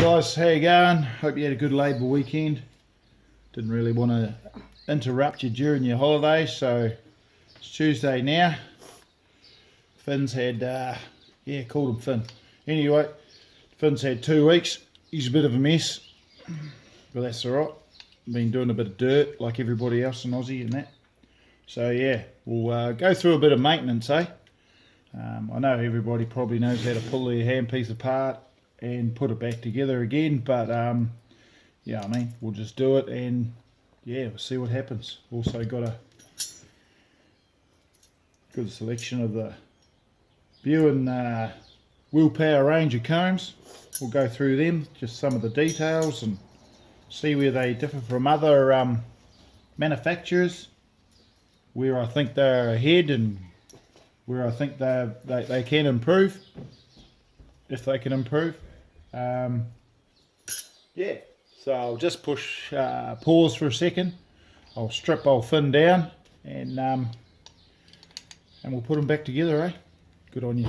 guys, how you going? Hope you had a good Labour weekend. Didn't really want to interrupt you during your holiday, so it's Tuesday now. Finn's had, called him Finn. Anyway, Finn's had 2 weeks. He's a bit of a mess, but that's alright. Been doing a bit of dirt like everybody else in Aussie and that. So yeah, we'll go through a bit of maintenance, eh? I know everybody probably knows how to pull their handpiece apart and put it back together again, but yeah, I mean, we'll just do it and yeah, we'll see what happens. Also got a good selection of the Beiyuan Willpower range of combs. We'll go through them, just some of the details and see where they differ from other manufacturers, where I think they're ahead and where I think they can improve, if they can improve. Yeah, so I'll just push pause for a second. I'll strip old Finn down and we'll put them back together, eh? Good on you.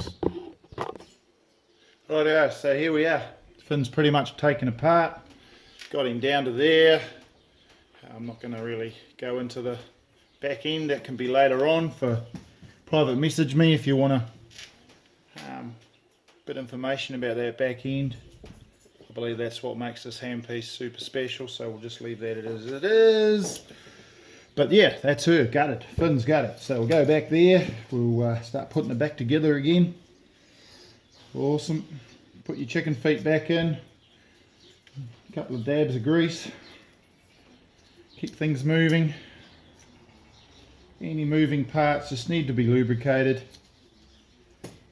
Rightio, so here we are. Finn's pretty much taken apart. Got him down to there. I'm not going to really go into the back end. That can be later on. For private message me if you want a bit of information about that back end. I believe that's what makes this handpiece super special, so we'll just leave that as it is. But yeah, that's her, gutted. Finn's gutted. So we'll go back there. We'll start putting it back together again. Awesome. Put your chicken feet back in. A couple of dabs of grease. Keep things moving. Any moving parts just need to be lubricated.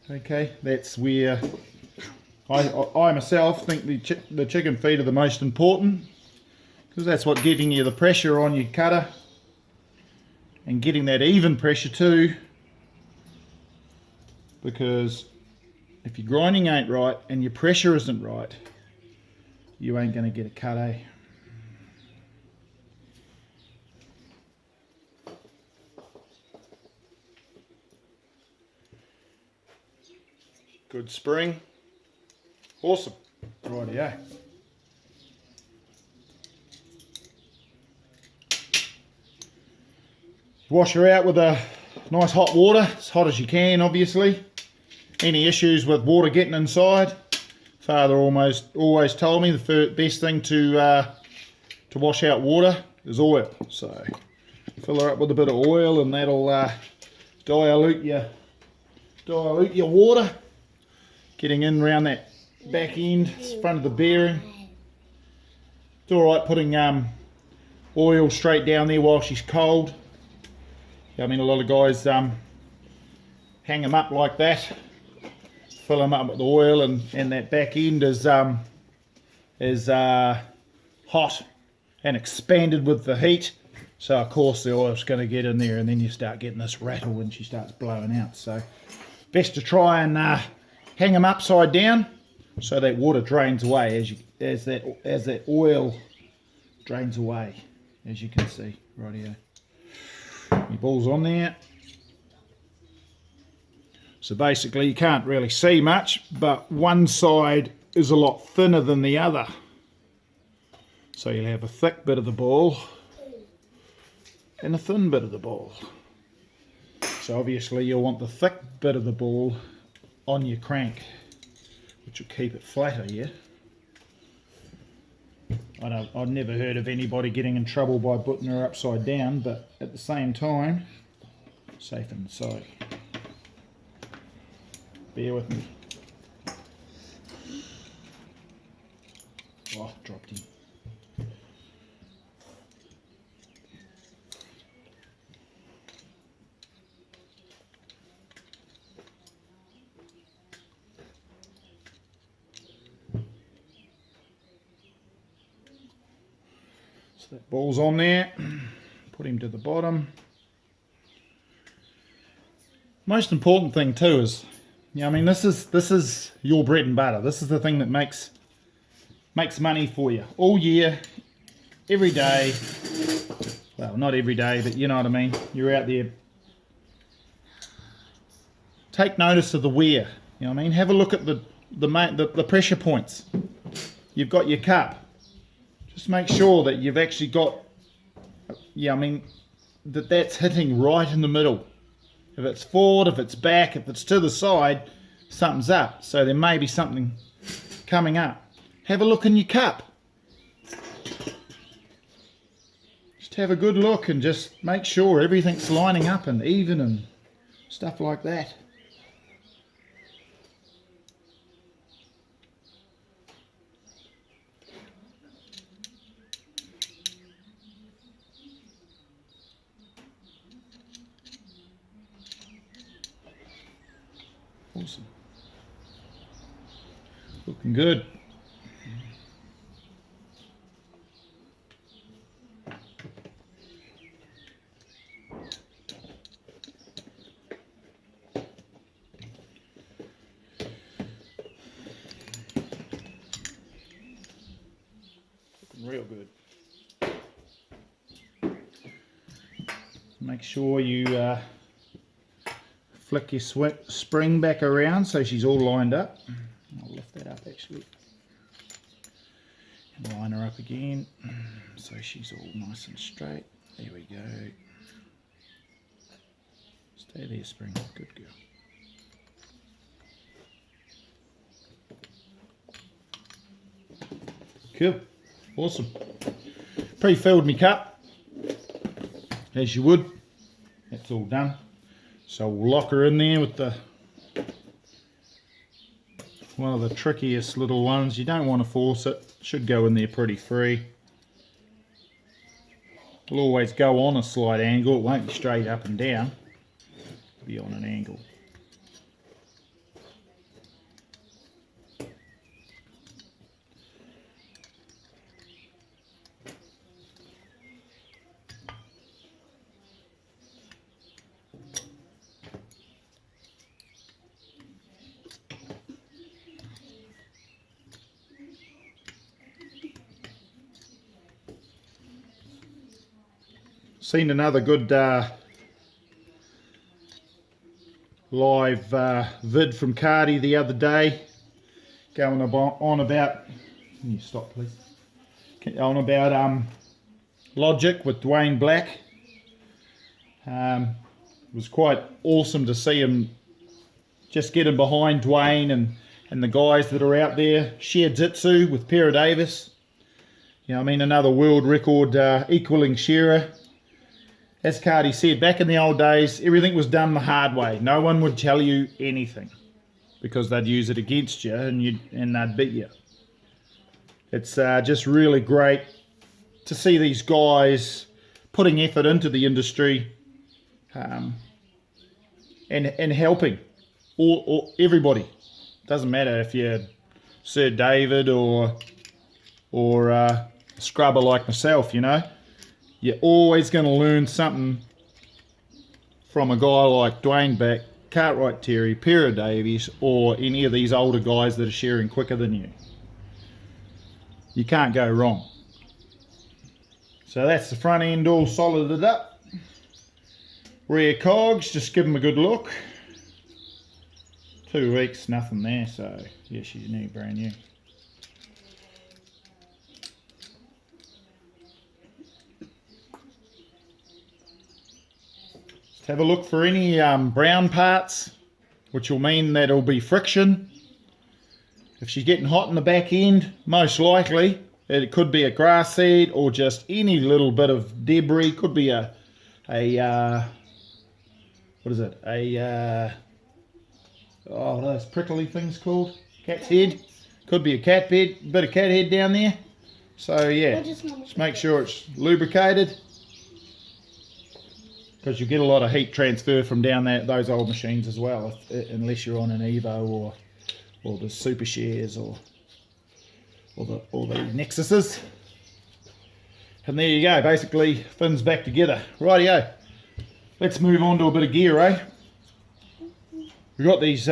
Okay, that's where I myself think the chicken feet are the most important, because that's what getting you the pressure on your cutter and getting that even pressure too, because if your grinding ain't right and your pressure isn't right, you ain't going to get a cut, eh? Good spring. Awesome. Rightio. Wash her out with a nice hot water, as hot as you can, obviously. Any issues with water getting inside, Father always told me the best thing to wash out water is oil. So fill her up with a bit of oil and that'll dilute your water. Getting in around that back end, front of the bearing. It's alright putting oil straight down there while she's cold. I mean, a lot of guys hang them up like that, fill them up with oil, and that back end is hot and expanded with the heat. So of course the oil's going to get in there and then you start getting this rattle when she starts blowing out. So best to try and hang them upside down so that water drains away as that oil drains away, as you can see. Rightio. Your ball's on there. So basically you can't really see much, but one side is a lot thinner than the other. So you'll have a thick bit of the ball and a thin bit of the ball. So obviously you'll want the thick bit of the ball on your crank, which will keep it flatter, yeah? I've never heard of anybody getting in trouble by putting her upside down, but at the same time, safe inside. Bear with me. Oh, dropped him. So that ball's on there. Put him to the bottom. Most important thing too is, I mean, this is your bread and butter. This is the thing that makes money for you all year, every day. Well, not every day, but you know what I mean. You're out there. Take notice of the wear. You know what I mean. Have a look at the pressure points. you've got your cup, just make sure that you've actually got, yeah, I mean, that's hitting right in the middle. If it's forward, if it's back, if it's to the side, something's up. So there may be something coming up. Have a look in your cup. Just have a good look and just make sure everything's lining up and even and stuff like that. Awesome. Looking good. Looking real good. Make sure you flick your spring back around so she's all lined up. I'll lift that up actually. And line her up again so she's all nice and straight. There we go. Stay there, spring. Good girl. Cool. Awesome. Pre-filled me cup, as you would. That's all done. So we'll lock her in there with the one of the trickiest little ones. You don't want to force it. Should go in there pretty free. It'll always go on a slight angle. It won't be straight up and down. It'll be on an angle. Seen another good live vid from Cardi the other day, going on about, can you stop please, on about logic with Dwayne Black. It was quite awesome to see him just getting behind Dwayne and the guys that are out there. Share Jitsu with Pera Davis, you know, I mean, another world record equaling shearer. As Cardi said, back in the old days, everything was done the hard way. No one would tell you anything because they'd use it against you and they'd beat you. It's just really great to see these guys putting effort into the industry and helping all everybody. Doesn't matter if you're Sir David or a scrubber like myself, you know. You're always going to learn something from a guy like Dwayne Beck, Cartwright Terry, Pera Davies, or any of these older guys that are shearing quicker than you. You can't go wrong. So that's the front end all solided up. Rear cogs, just give them a good look. 2 weeks, nothing there, so yeah, she's new, brand new. Have a look for any brown parts, which will mean that it'll be friction. If she's getting hot in the back end, most likely it could be a grass seed or just any little bit of debris. Could be what is it? Oh, what are those prickly things called? Cat's head. Could be a cat bed, bit of cat head down there. So yeah, just make sure it's lubricated, because you get a lot of heat transfer from down those old machines as well, unless you're on an Evo or the Super Shares or the Nexuses. And there you go, basically fins back together. Rightio, let's move on to a bit of gear, eh? We've got these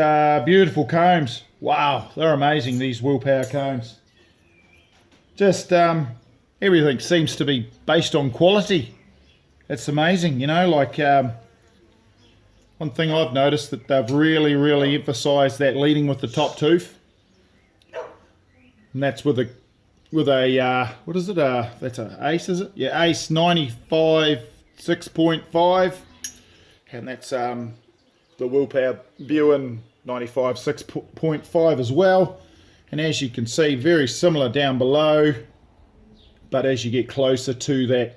beautiful combs. Wow, they're amazing, these Willpower combs. Just everything seems to be based on quality. It's amazing, you know, like one thing I've noticed that they've really emphasised that leading with the top tooth. And that's with with a what is it? That's an Ace, is it? Yeah, Ace 95 6.5, and that's the Willpower Beiyuan 95 6.5 as well. And as you can see, very similar down below, but as you get closer to that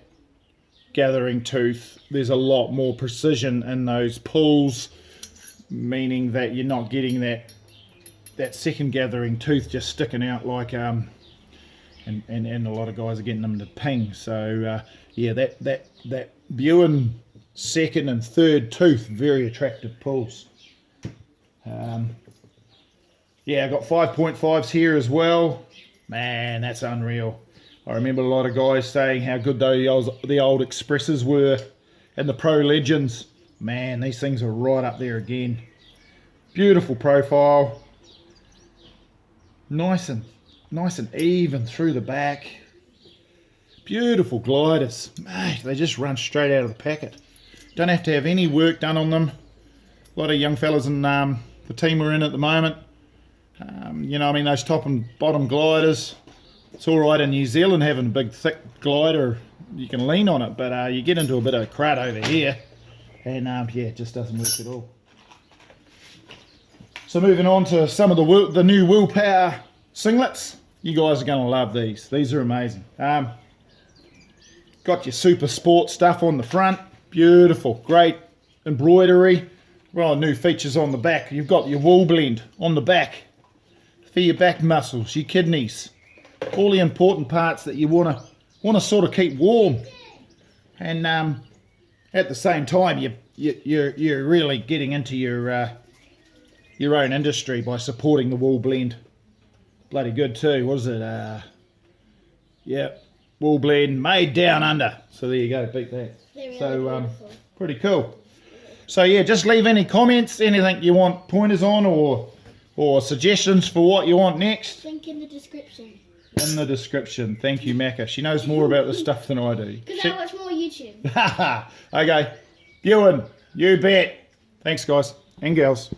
gathering tooth, there's a lot more precision in those pulls, meaning that you're not getting that second gathering tooth just sticking out like and a lot of guys are getting them to ping. So yeah, that Beiyuan second and third tooth, very attractive pulls. Yeah, I got 5.5s here as well. Man, that's unreal. I remember a lot of guys saying how good the old Expresses were and the Pro Legends. Man, these things are right up there again. Beautiful profile. Nice and even through the back. Beautiful gliders. Mate, they just run straight out of the packet. Don't have to have any work done on them. A lot of young fellas in the team we're in at the moment. You know, I mean, those top and bottom gliders, it's all right in New Zealand having a big thick glider, you can lean on it, but you get into a bit of crud over here and yeah, it just doesn't work at all. So moving on to some of the new Willpower singlets. You guys are going to love these. These are amazing. Got your super sport stuff on the front. Beautiful, great embroidery. Well, new features on the back. You've got your wool blend on the back for your back muscles, your kidneys, all the important parts that you want to sort of keep warm. And at the same time, you're really getting into your own industry by supporting the wool blend. Bloody good too. What is it? Yeah, wool blend made down under. So there you go. Beat that. Really so pretty cool. So yeah, just leave any comments, anything you want pointers on, or suggestions for what you want next. Link in the description. In the description. Thank you, Macca. She knows more about this stuff than I do. Because I watch more YouTube. Okay. Beiyuan, you bet. Thanks, guys and girls.